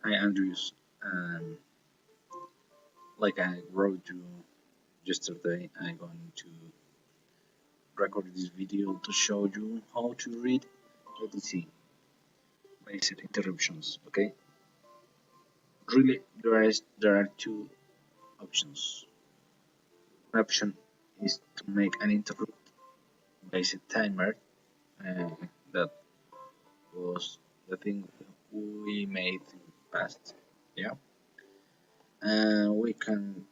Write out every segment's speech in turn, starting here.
Hi Andrews, like I wrote you yesterday, I'm going to record this video to show you how to read ADC, basic interruptions. Okay, really there are two options. One option is to make an interrupt basic timer. Uh, that was the thing we made in the past. Yeah, and we can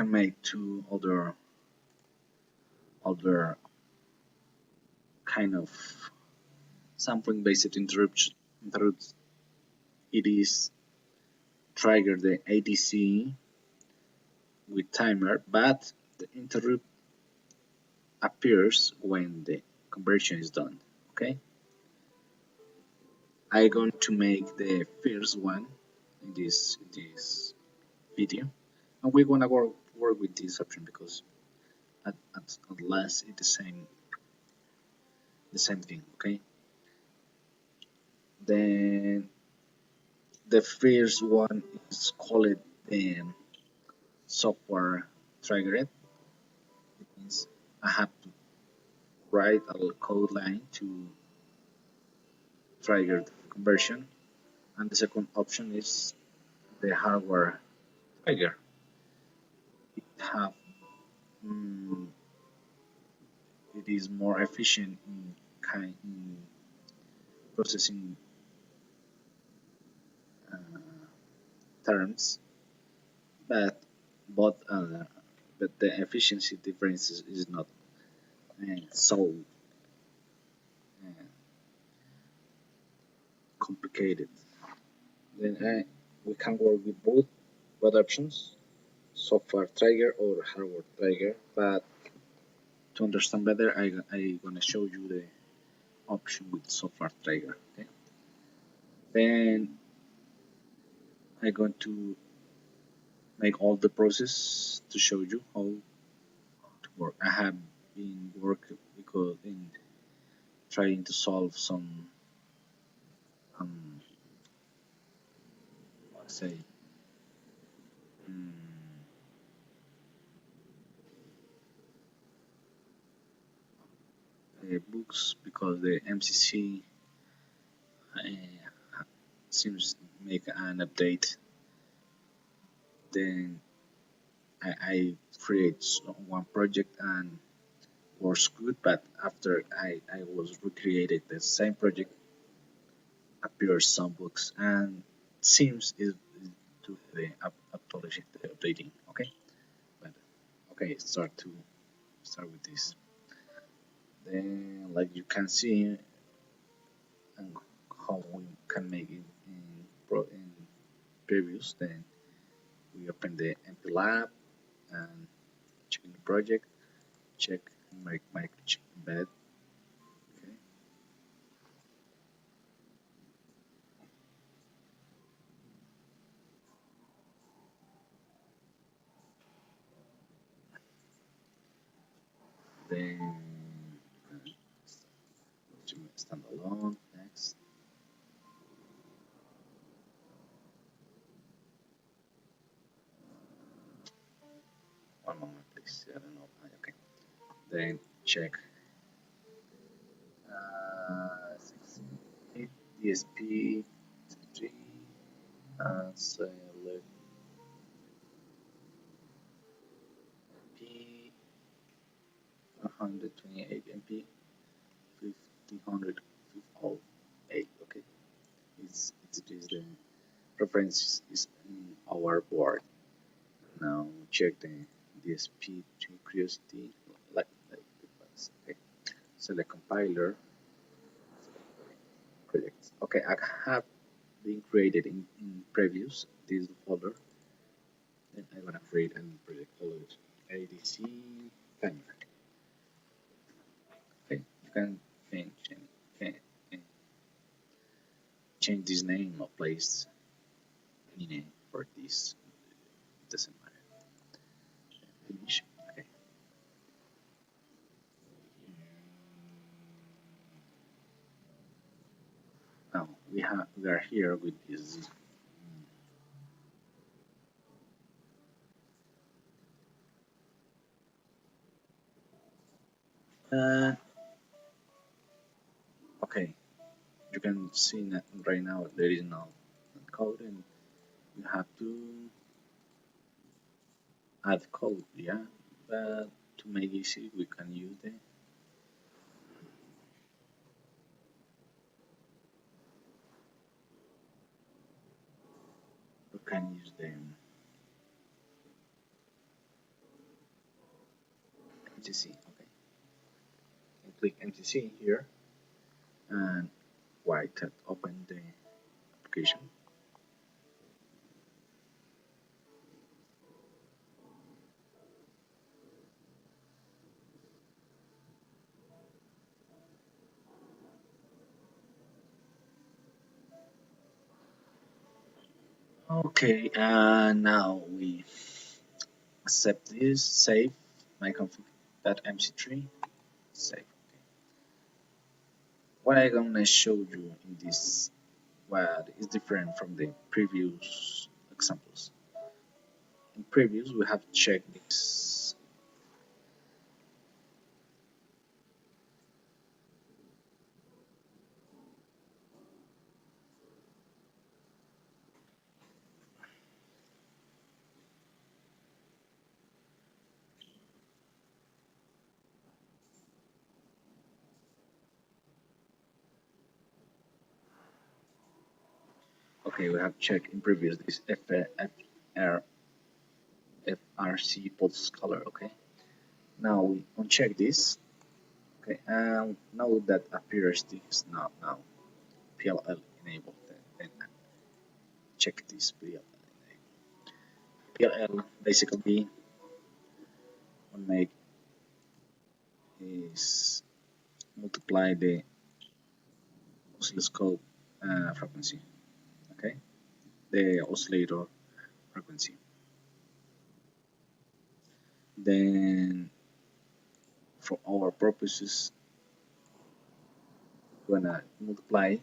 make two other kind of sampling based interrupts. It is trigger the ADC with timer, but the interrupt appears when the conversion is done. Okay, I'm going to make the first one in this video, and we're gonna work with this option because at last it's the same thing. Okay, then the first one is called software triggered. It means I have to write a code line to trigger the conversion, and the second option is the hardware trigger. It have mm, it is more efficient in processing uh, terms, but but uh, but the efficiency difference is not so uh, complicated. Then we can work with both options, software trigger or hardware trigger. But to understand better, I gonna show you the option with software trigger. Okay. Then I'm going to make all the process to show you how to work. I have been working because in trying to solve some um let's say um, books because the MCC seems make an update. Then I create one project and works good, but after I was recreated the same project appears some books and seems is to the updating. Okay, but okay, start with this. Then like you can see and how we can make it in previews. Then we open the MPLAB and check the project, check microchip embed. Okay, then standalone. Next, one moment please. I don't know. Okay, then check 68 DSP 3 and select P 128 MP 1508. Okay, it is the reference is in our board. Now check the DSP to curiosity like this. Okay, select compiler, projects. Okay, I have been created in previews this folder. Then I'm gonna create a project called ADC timer. Okay, you can can, can change this name or place any name for this. It doesn't matter. Finish. Okay. we are here with this. Uh, okay, you can see that right now there is no code, and you have to add code. Yeah, but to make it easy, we can use the we can use the MCC. Okay, and click MCC here, and white tab open the application. Okay, and now we accept this, save my config.mc3, save. Okay. What I'm gonna show you in this what is different from the previous examples. In previous, we have checked this. Okay, we have checked in previous this FRC pulse color. Okay, now we uncheck this. Okay, and now that appears this now PLL enabled. Then check this PLL. PLL basically will make is multiply the oscilloscope frequency. Okay, the oscillator frequency. Then for our purposes, we're gonna multiply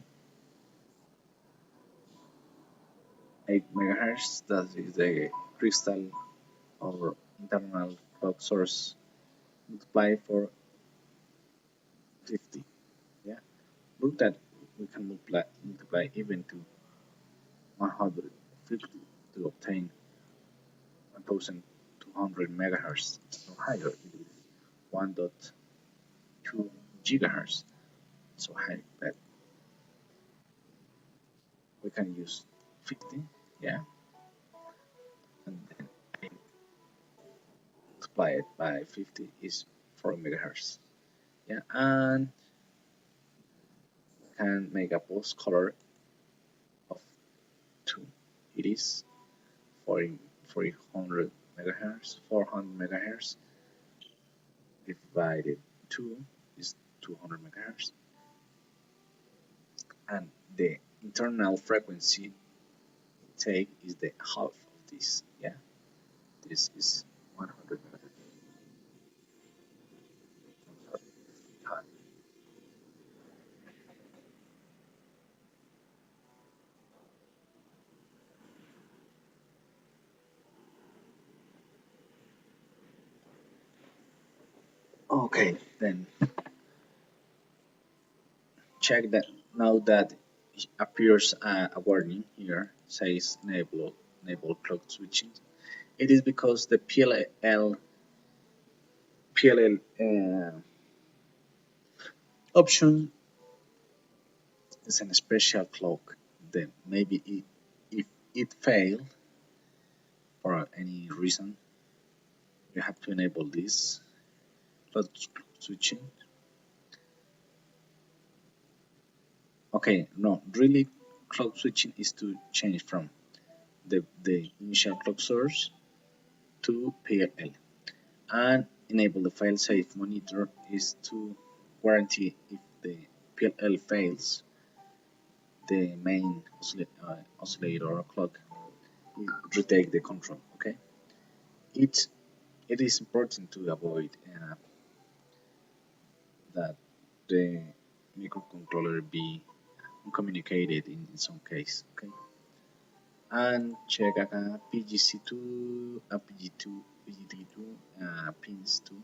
8 megahertz. That is the crystal or internal clock source. Multiply for 50. Yeah, look that we can multiply even to 150 to obtain 1200 megahertz or higher. It is 1.2 gigahertz. So high, but we can use 50. Yeah, and then multiply it by 50 is 4 megahertz. Yeah, and can make a pulse color of 2. It is 40, 400 megahertz, 400 megahertz divided 2 is 200 megahertz, and the internal frequency take is the half of this. Yeah, this is 100 megahertz. Okay, then check that now that appears a warning here says enable clock switching. It is because the PLL option is a special clock. Then maybe if it fail for any reason, you have to enable this clock switching. Okay, no, really clock switching is to change from the initial clock source to PLL, and enable the failsafe monitor is to guarantee if the PLL fails, the main oscillator clock will retake the control. Okay, it it is important to avoid that the microcontroller be uncommunicated in some case. Okay, and check PGC2, PG2, PGT2 pins to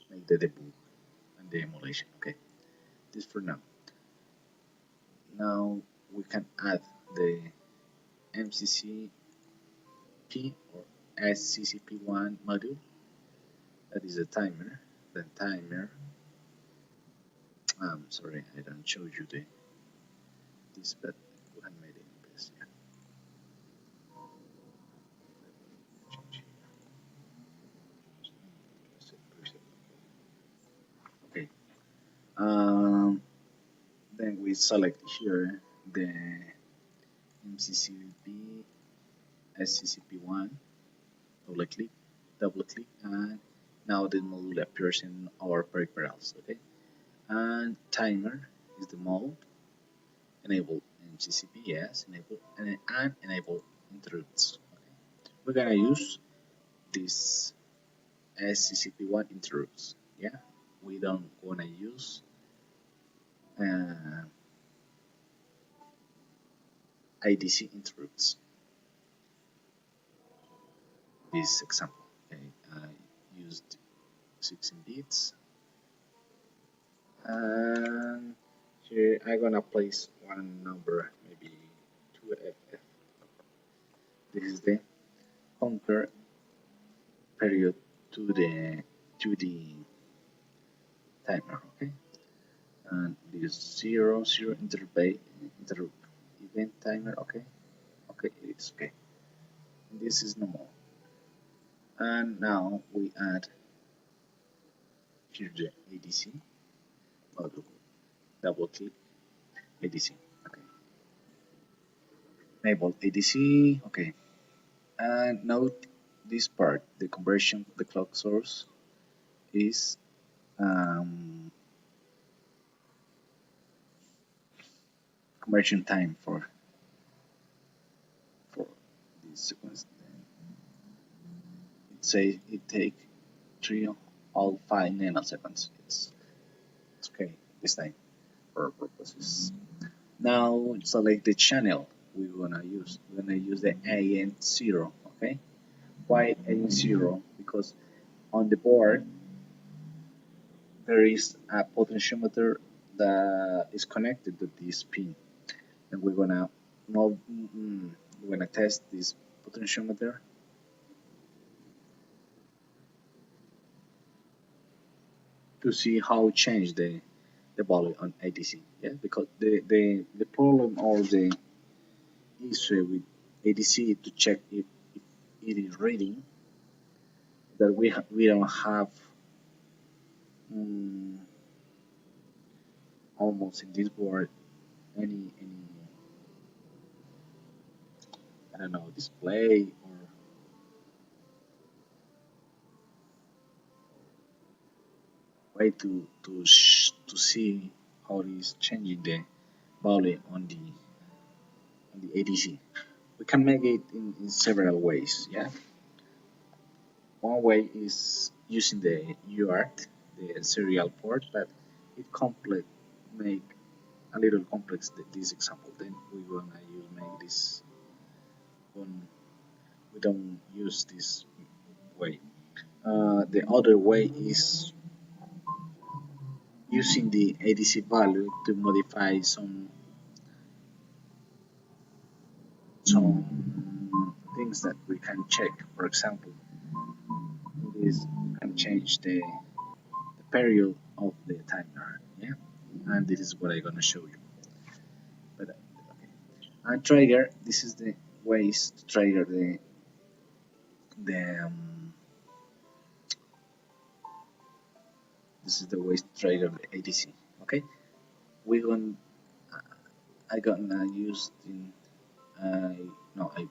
make the debug and the emulation. Okay, this for now. Now we can add the MCC P or SCCP1 module. That is a timer. The timer. I'm sorry, I don't show you this, but we have made it in this. Yeah. Okay. Um, then we select here the MCCP SCCP1. Double click, and now the module appears in our peripherals. Okay, and timer is the mode. Enable MCCP, yes, enable and enable interrupts. Okay, we're gonna use this SCCP1 interrupts. Yeah, we don't wanna use uh, ADC interrupts. This example, okay, I used 16 bits, and here I'm gonna place one number, maybe 2FF. This is the compare period to the timer, okay, and this 0 0 inter event timer, okay, okay, it's okay. This is normal, and now we add here the ADC module. Double click ADC, okay, enable ADC, okay, and note this part, the conversion, the clock source is conversion time for this sequence. It says it take 305 nanoseconds. It's okay this time for our purposes. Now select the channel we're gonna use. We're gonna use the AN0. Okay, why AN0? Because on the board there is a potentiometer that is connected to this pin, and we're gonna test this potentiometer to see how change the value on ADC. Yeah, because the problem or the issue with ADC to check if it is reading that we don't have um, almost in this board any I don't know display or way to see how it is changing the value on the ADC. We can make it in several ways. Yeah, one way is using the UART, the serial port, but it complex make a little complex this example. Then we're gonna use make this one. We don't use this way. The other way is using the ADC value to modify some things that we can check. For example, this can change the period of the timer. Yeah, and this is what I'm gonna show you. But okay, and trigger. This is the ways to trigger the this is the ways to trigger the ADC. Okay, we gonna I gonna use in no I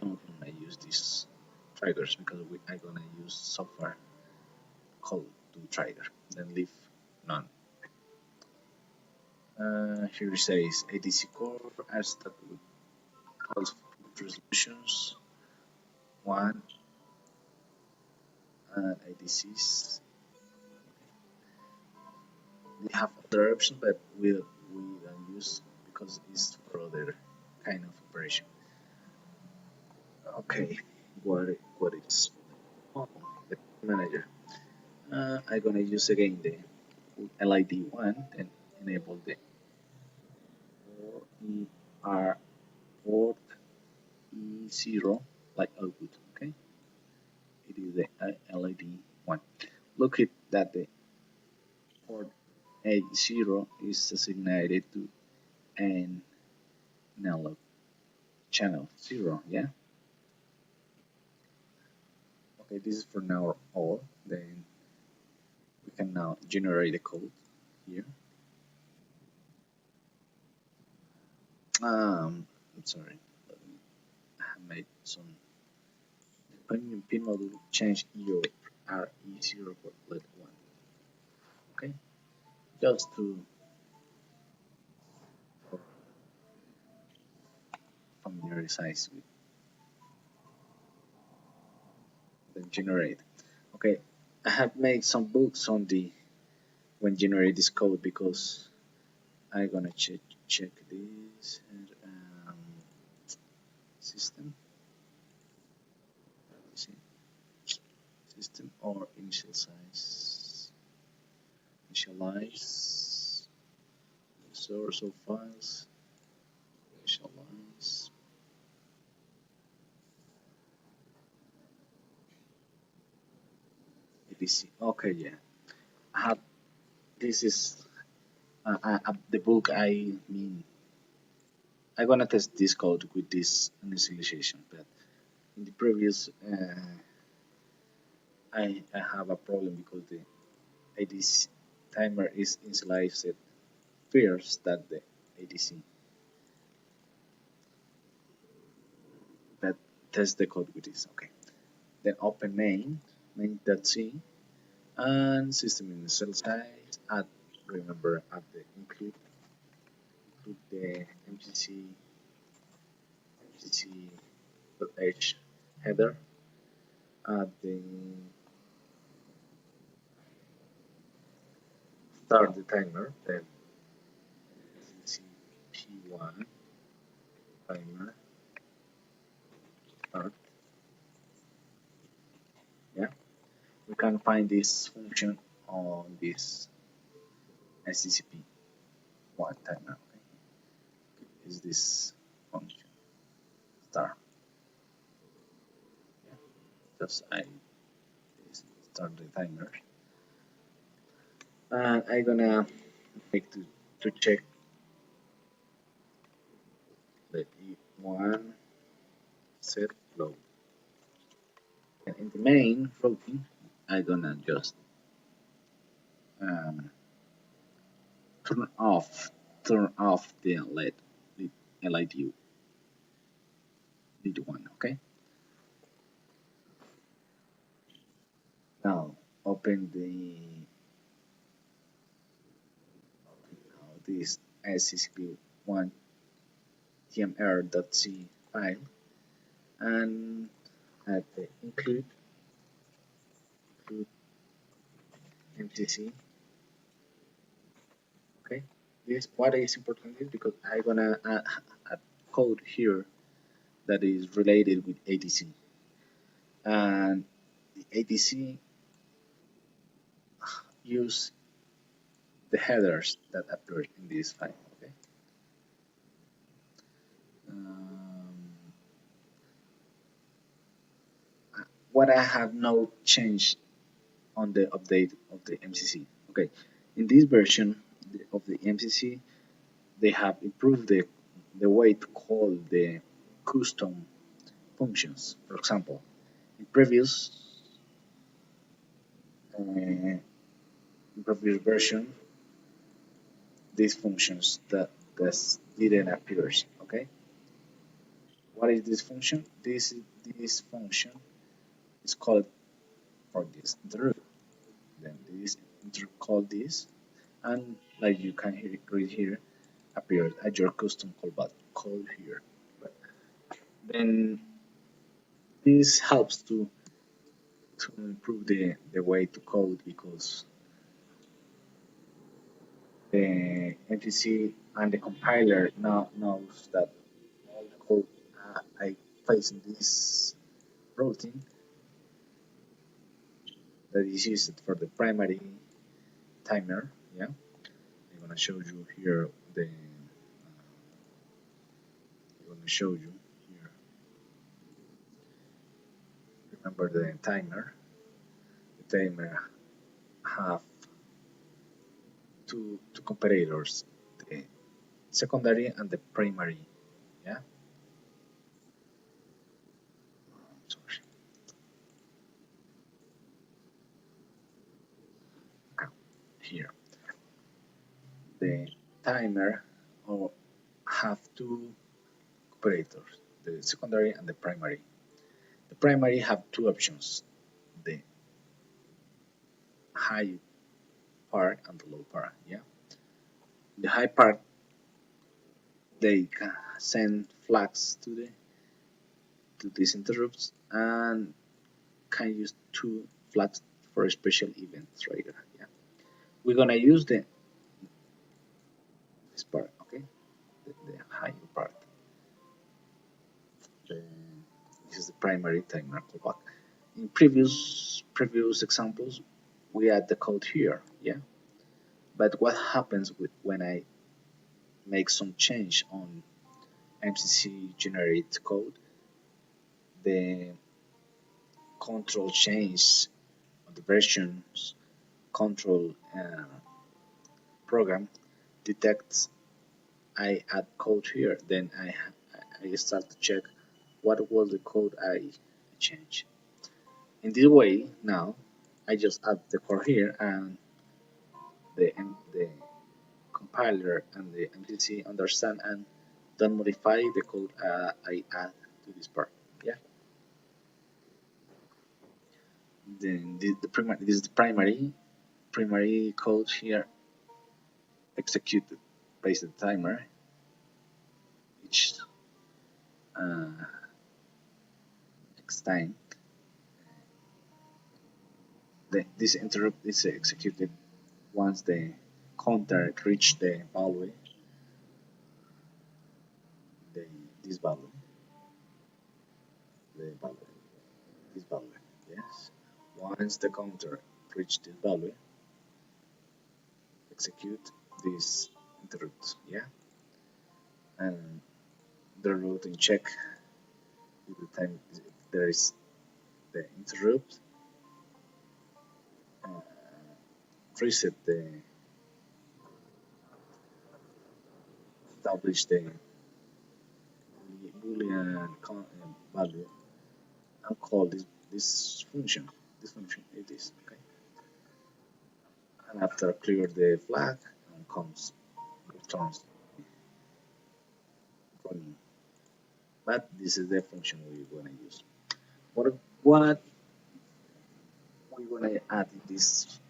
don't wanna use these triggers because I gonna use software called to trigger, then leave none. Here it says ADC core are started with pulse resolutions 1 and ADCs. They have other options, but we don't use use because it's for other kind of operation. Okay, what is oh, the manager? I'm gonna use again the LID one and enable the OER port E0 like output. Okay, it is the LID one. Look at that the port A0 is assigned to an analog channel 0. Yeah. Okay, this is for now all. Then we can now generate the code here. I'm sorry, I made some pin module change your RE0 for let 1. Okay, just to familiarize with the generate. Okay, I have made some books on the when generate this code because I'm gonna check this and, system system or initial size initialize source of files initialize ADC. Okay, yeah. I have this is the book. I mean, I'm gonna test this code with this initialization, but in the previous, I have a problem because the ADC timer is initialized first than the ADC. But test the code with this. Okay. Then open main.c, and system initial size. Remember add the include the mcc.h header. Add the start the timer. Then mcc p1 timer start. Yeah, we can find this function on this SCCP one timer. Okay, is this function start? Yeah, just I start the timer, and I'm gonna make to check the E1 set load. And in the main routine, I'm gonna just um, turn off the LID one. Okay. Now open this SCP1 tmr.c file and add the include mcc. Okay, this what is important is because I'm gonna add a code here that is related with ADC, and the ADC use the headers that appear in this file. Okay. What I have now changed on the update of the MCC. Okay, in this version of the MCC, they have improved the way to call the custom functions. For example, in previous version, these functions that didn't appear. Okay, what is this function? This function is called for this interrupt. Then this interrupt call this, and like you can read here, appears at your custom call here. But then this helps to improve the way to code because the MPC and the compiler now knows that all the code I place in this routine that is used for the primary timer. Yeah, I'm gonna show you here I'm gonna show you here. Remember the timer. The timer have two comparators, the secondary and the primary. Yeah, sorry. Here, the timer or have two operators, the secondary and the primary. The primary have two options, the high part and the low part. Yeah, the high part they can send flags to these interrupts and can use two flags for special events right here. Yeah, we're gonna use this part, okay, the higher part. The, this is the primary timer callback. In previous examples, we add the code here, yeah. But what happens when I make some change on MCC generate code? The control change of the versions control program detects I add code here. Then I start to check what was the code I changed. In this way, now I just add the code here, and the compiler and the MPLAB understand and don't modify the code I add to this part. Yeah. Then this is the primary code here executed based on the timer each next time. This interrupt is executed once the counter reach the value, the, this value, the value, this value. Yes. Once the counter reach this value, execute this interrupt. Yeah. And the routing check if the time if there is the interrupt. Uh, Reset the establish the boolean value and call this function. This function is this. Okay. And after clear the flag and comes returns running. But this is the function we're gonna use. What we're gonna add in this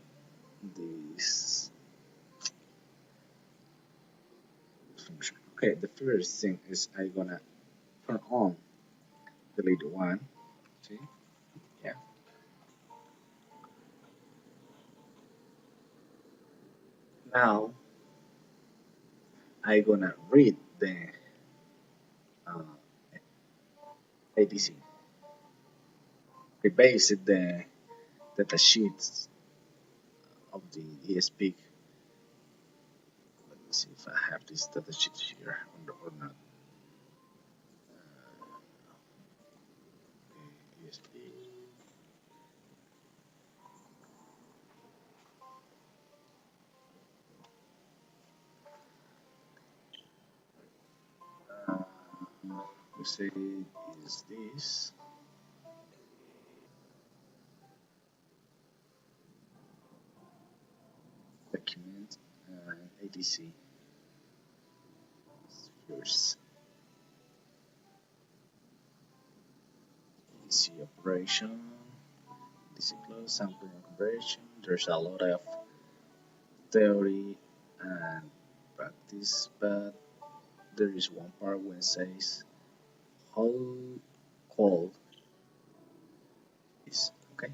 function. Okay, the first thing is I'm gonna turn on delete one. See? Yeah. Now I'm gonna read the uh, ADC. We based the data sheets of the ESP. Let me see if I have this data sheet here or not. ESP. Uh, we say is this document ADC first ADC operation, ADC close sampling and conversion. There's a lot of theory and practice, but there is one part when it says how cold is okay.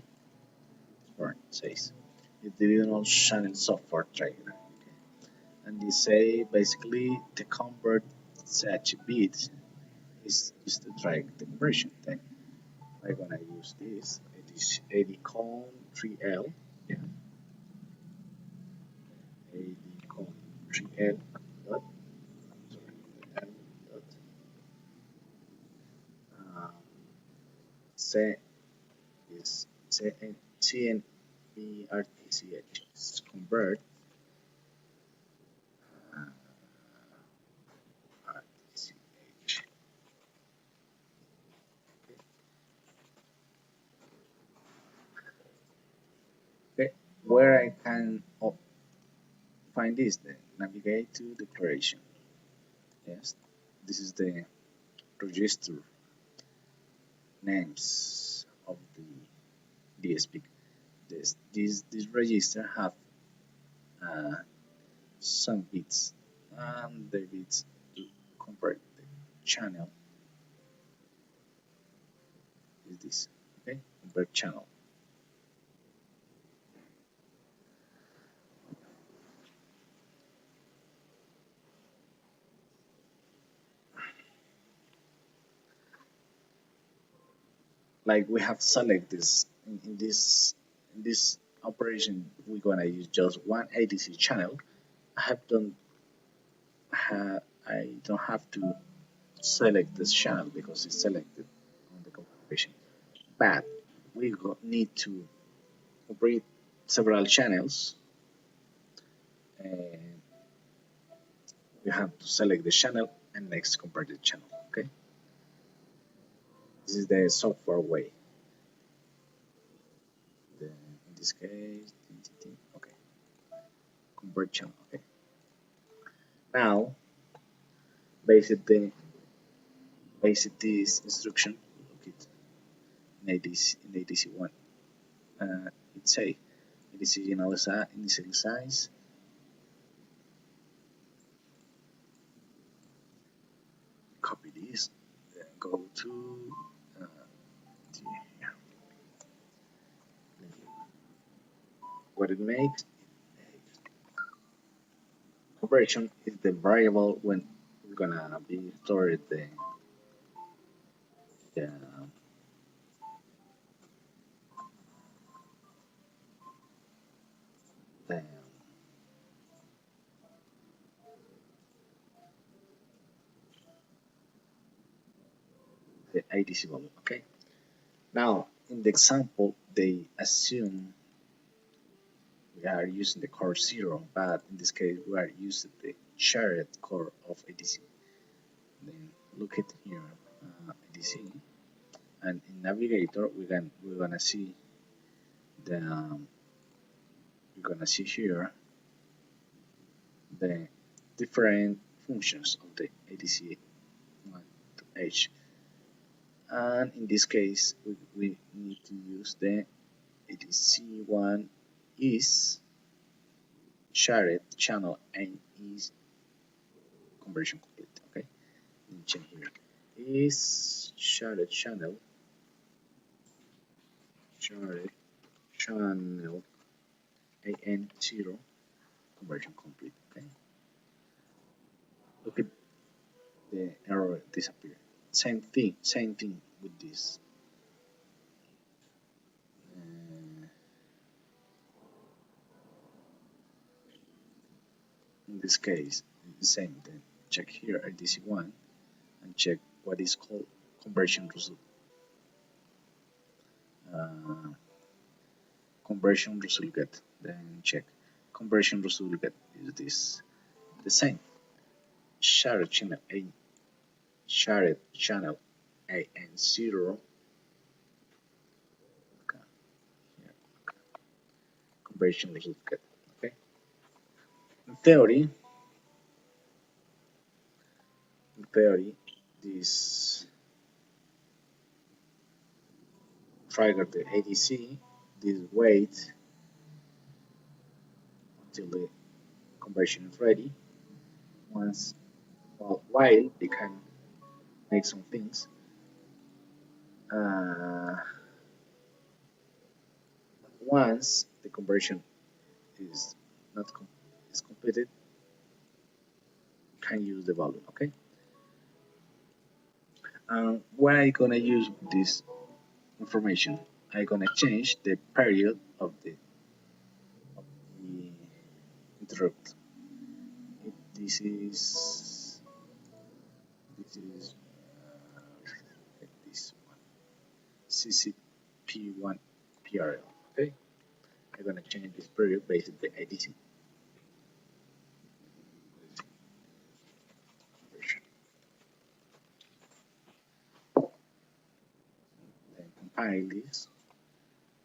Or it says the divisional channel software trigger. Okay. and they say basically the convert such bit is just to track the conversion. Then I'm gonna use this. It is AD 3L. Yeah, AD 3L dot sorry, L dot um, C is CNVRTCH is convert uh, RTCH. Okay, where I can find this, then navigate to declaration. Yes, this is the register names of the DSP. This register have uh, some bits, and the bits to convert the channel is this. Okay, convert channel. Like we have select this in this operation. We're gonna use just one ADC channel. I have done I don't have to select this channel because it's selected on the configuration. But we need to operate several channels, and you have to select the channel and next convert the channel. Okay, this is the software way. In this case, okay, convert channel. Okay, now basically this instruction. Look it in ADC one. It say ADC initialize. Copy this. Then go to uh, what it makes. Conversion is the variable when we're gonna be stored the, the, the ADC value. Okay. Now in the example, they assume we are using the core 0, but in this case we are using the shared core of ADC. Then look at here, ADC, and in Navigator we're gonna see the we're gonna see here the different functions of the ADC 1 to H. And in this case, we need to use the ADC1 is shared channel and is conversion complete. Okay, check here is shared channel AN0 conversion complete. Okay, look at the error disappear. Same thing with this. Uh, in this case, the same. Then check here ADC1 and check what is called conversion result. Uh, conversion result get. Then check conversion result get is this the same. Shared channel A, shared channel AN0. Okay, here, okay. Conversion result get. Okay. In theory, this trigger the ADC, this wait until the conversion is ready. Once, while they can make some things, uh, once the conversion is not is completed, and use the value. Okay. When I gonna use this information, I gonna change the period of the interrupt. If this is this one CCP1 PRL. Okay, I'm gonna change this period based on the ADC version. Then compile this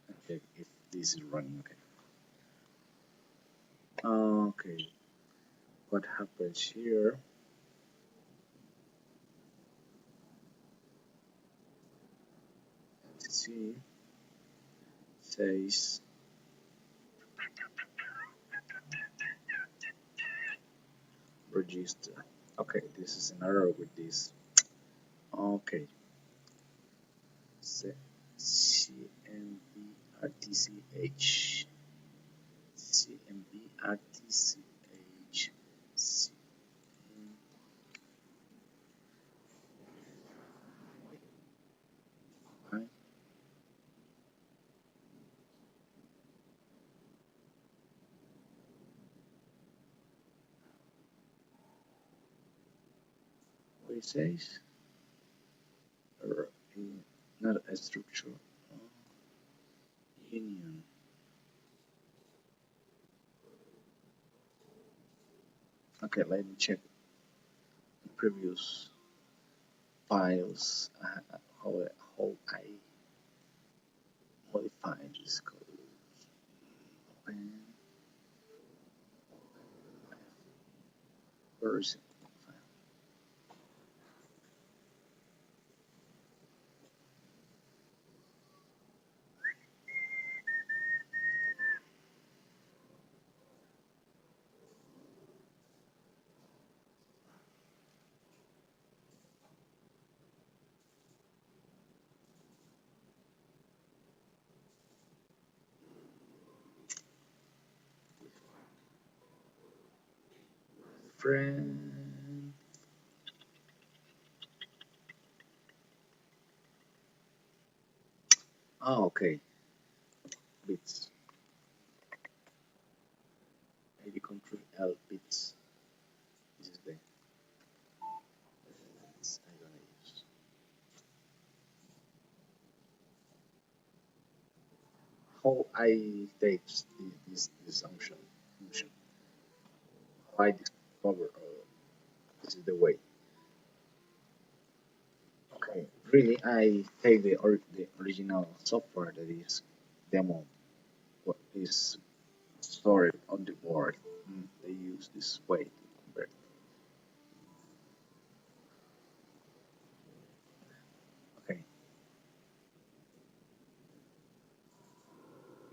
and check if this is running okay. Okay, what happens here? Let's see. Says register. Okay, this is an error with this. Okay, CMBRTCH. CMBRTCH. Right? What it says? Or not a structure. Union. Okay, let me check the previous files. How I modify this code. Open. Where is it? Friend. Oh, okay. Bits. 80 control L bits. This is the bits I'm gonna use. How I take this function. How I discover this is the way. Okay, really, I take the original software that is demo, what is stored on the board. They use this way to convert. Okay,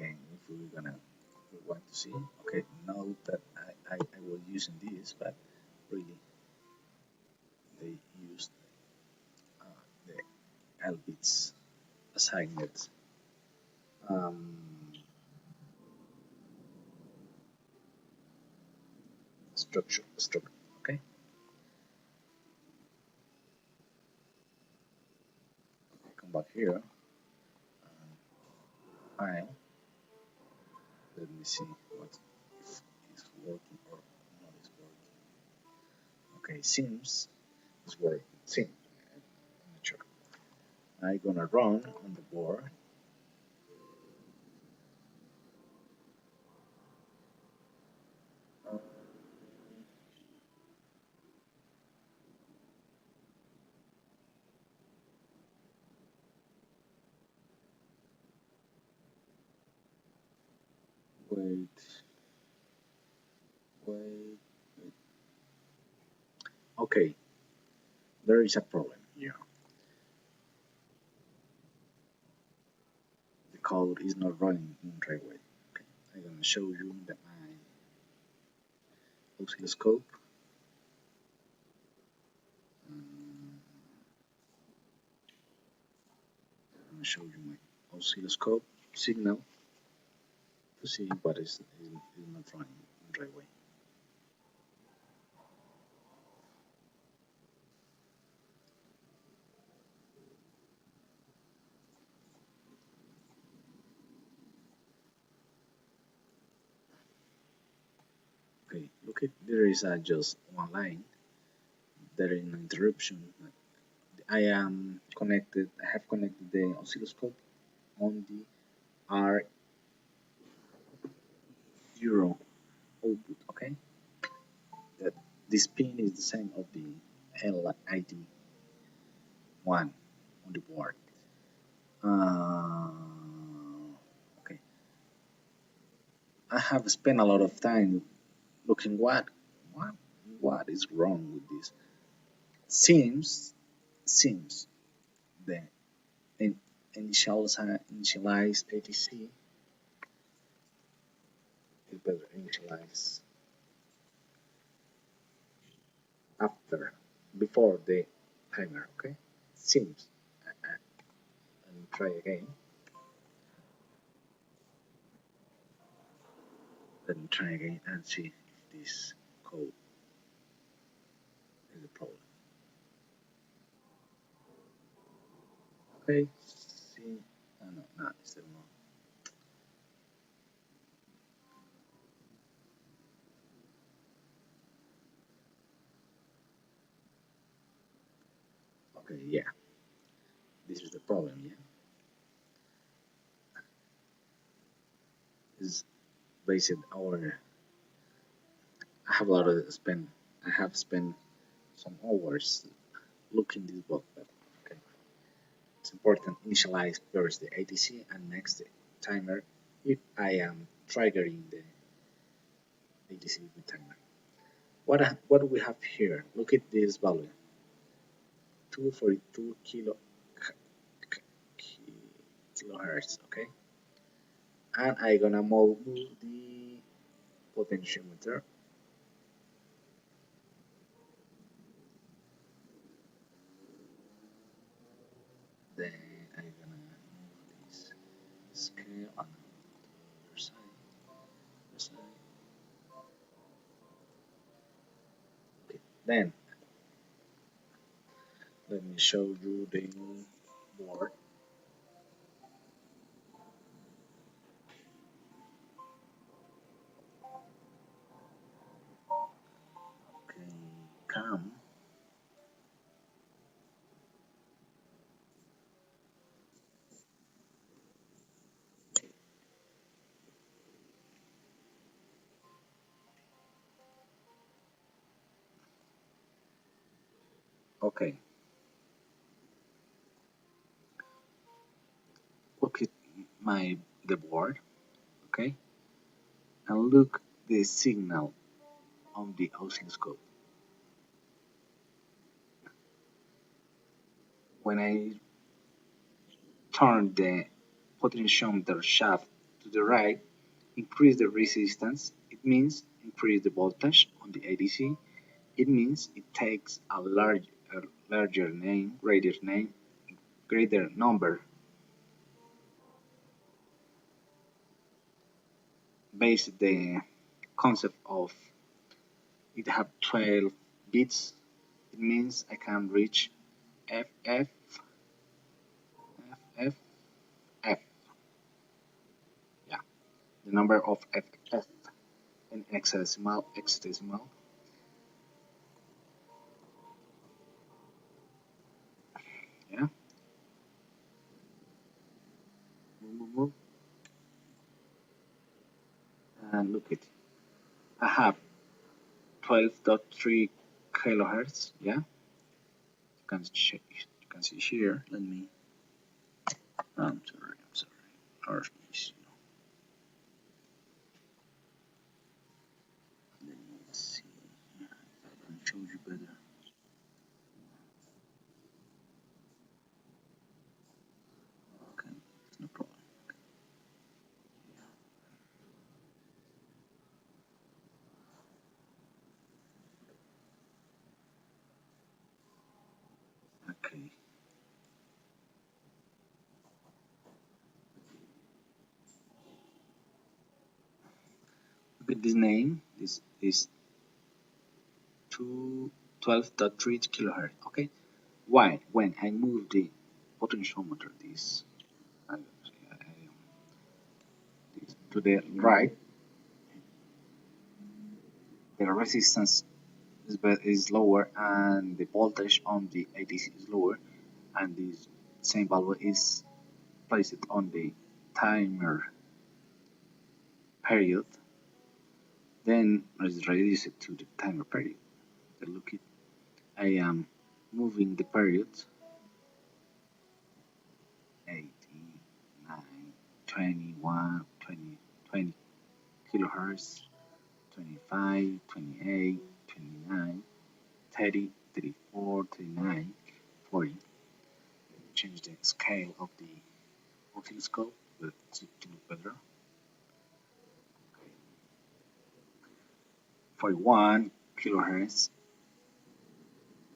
and if we want to see, okay, now that I was using this, but really they used the L bits assigned um, structure. Okay, come back here. File. Let me see what if it's working or not is working. Okay, seems it's working. Seems. I'm not sure. I'm gonna run on the board. Uh, wait, wait, wait. Okay, there is a problem here. The code is not running in the right way. Okay, I'm gonna show you that my oscilloscope. Um, I'm gonna show you my oscilloscope signal to see what is not running in the right way. Okay, look, there is just one line. There is no interruption. I have connected the oscilloscope on the R0 output. Okay, that this pin is the same of the LID one on the board. Okay, I have spent a lot of time looking what what is wrong with this. Seems the in, initialized ATC is better initialized after before the timer. Okay, seems. Let me try again. Let me try again and see if this code is a problem. Okay, see, no, it's still not. Okay, yeah, this is the problem. Yeah, is based our. I have a lot of spend. I have spent some hours looking this book, but okay, it's important. Initialize first the ATC and next the timer if I am triggering the ATC with timer. What do we have here? Look at this value, 242 kilohertz. Okay, and I gonna move the potentiometer. Then I gonna move this scale on the other side. Okay. Then let me show you the board. Okay, come. Okay, look at the board. Okay, and look the signal on the oscilloscope. When I turn the potentiometer shaft to the right, increase the resistance, it means increase the voltage on the ADC. It means it takes a larger name, greater number. Based the concept of it have 12 bits, it means I can reach FF, FF, F. Yeah, the number of FF in hexadecimal. Yeah, move. And look it. I have 12.3 kilohertz. Yeah, you can see here. Let me. I'm sorry. RBC. Let me see. Yeah, I can show you better. Okay, no problem. Okay. Look at this name. This is 12.3 kilohertz. Okay. Why? When I move the potentiometer, this to the right, the resistance is lower and the voltage on the ADC is lower, and this same value is placed on the timer period, then let's reduce it to the timer period. Then look it, I am moving the period 80, 9, 21, 20, 20 kilohertz, 25, 28, 29, 30, 34, 39, 40. Change the scale of the oscilloscope to look better. 41 kilohertz,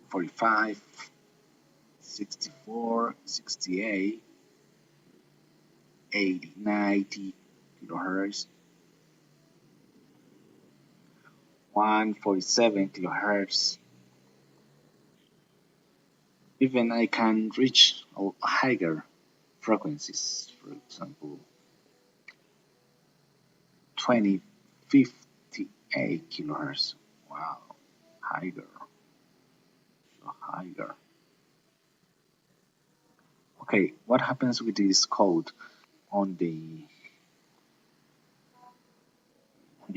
45, 64, 68, 80, 90 kilohertz, 147 kilohertz. Even I can reach higher frequencies, for example, 2058 kilohertz. Wow, higher, so higher. Okay, what happens with this code on the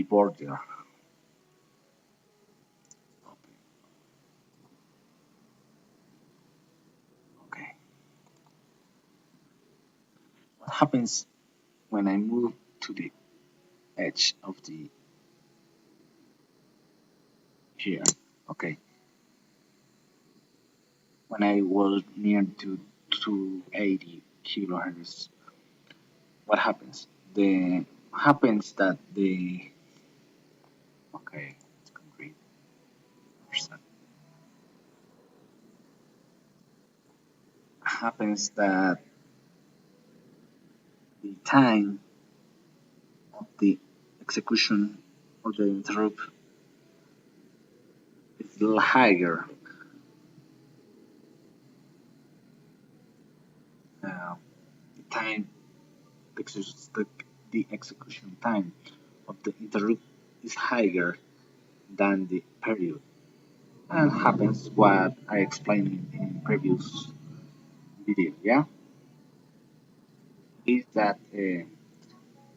board there? Okay, what happens when I move to the edge of the here? Okay, when I was near to 280 kilohertz, what happens? The happens that the okay, it's concrete. Happens that the time of the execution of the interrupt is a little higher. The time the execution time of the interrupt is higher than the period. And happens what I explained in previous video, yeah? Is that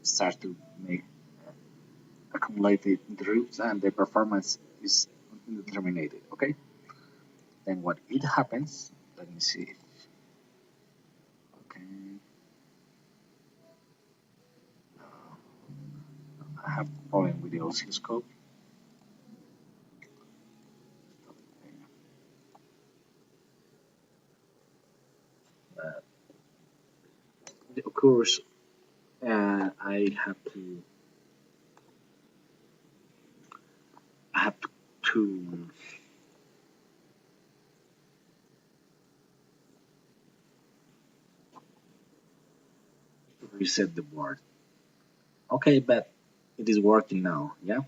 start to make accumulated interrupts and the performance is indeterminate, okay? Then what it happens, let me see. Okay. I have problem with the oscilloscope. Of course, I have to reset the board. Okay, but it is working now, yeah?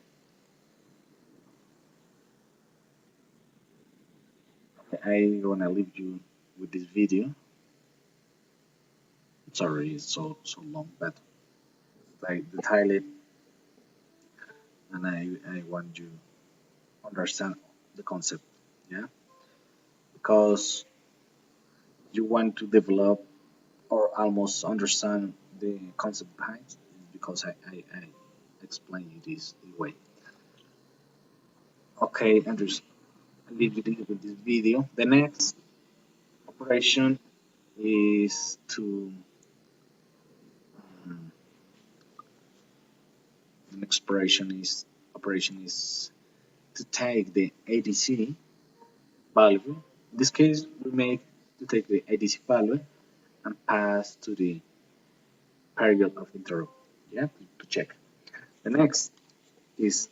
Okay, I wanna leave you with this video. Sorry, it's so long, but I detail it, and I want you to understand the concept, yeah? Because you want to develop or almost understand the concept behind it, because I explain you this way. Okay, Andrews, I'll leave you with this video. The next operation is to um, the next operation is to take the ADC value. In this case, we make to take the ADC value and pass to the period of interrupt. Yeah, to check. The next is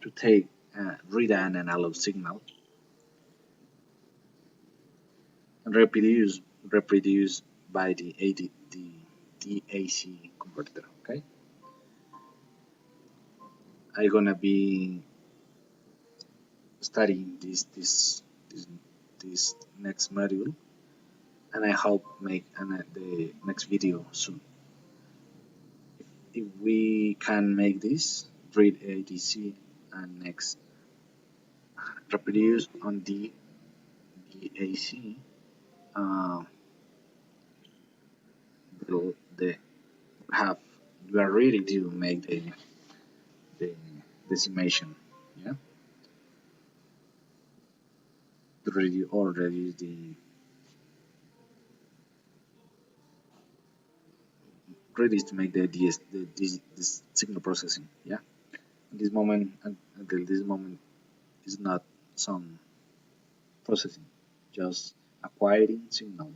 to take read an analog signal and reproduce by the DAC converter. Okay, I'm gonna be studying this next module, and I hope make the next video soon. if we can make this read ADC and next reproduce on the AC, uh, the have you are ready to make the decimation, yeah, to reduce the ready to make this signal processing, yeah. At this moment, until this moment, is not some processing, just acquiring signal.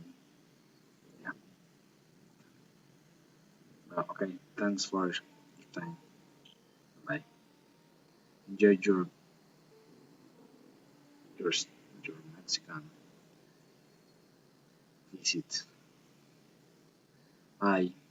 Yeah. Okay. Thanks for your time. Bye. Enjoy your your Mexican visit. Bye.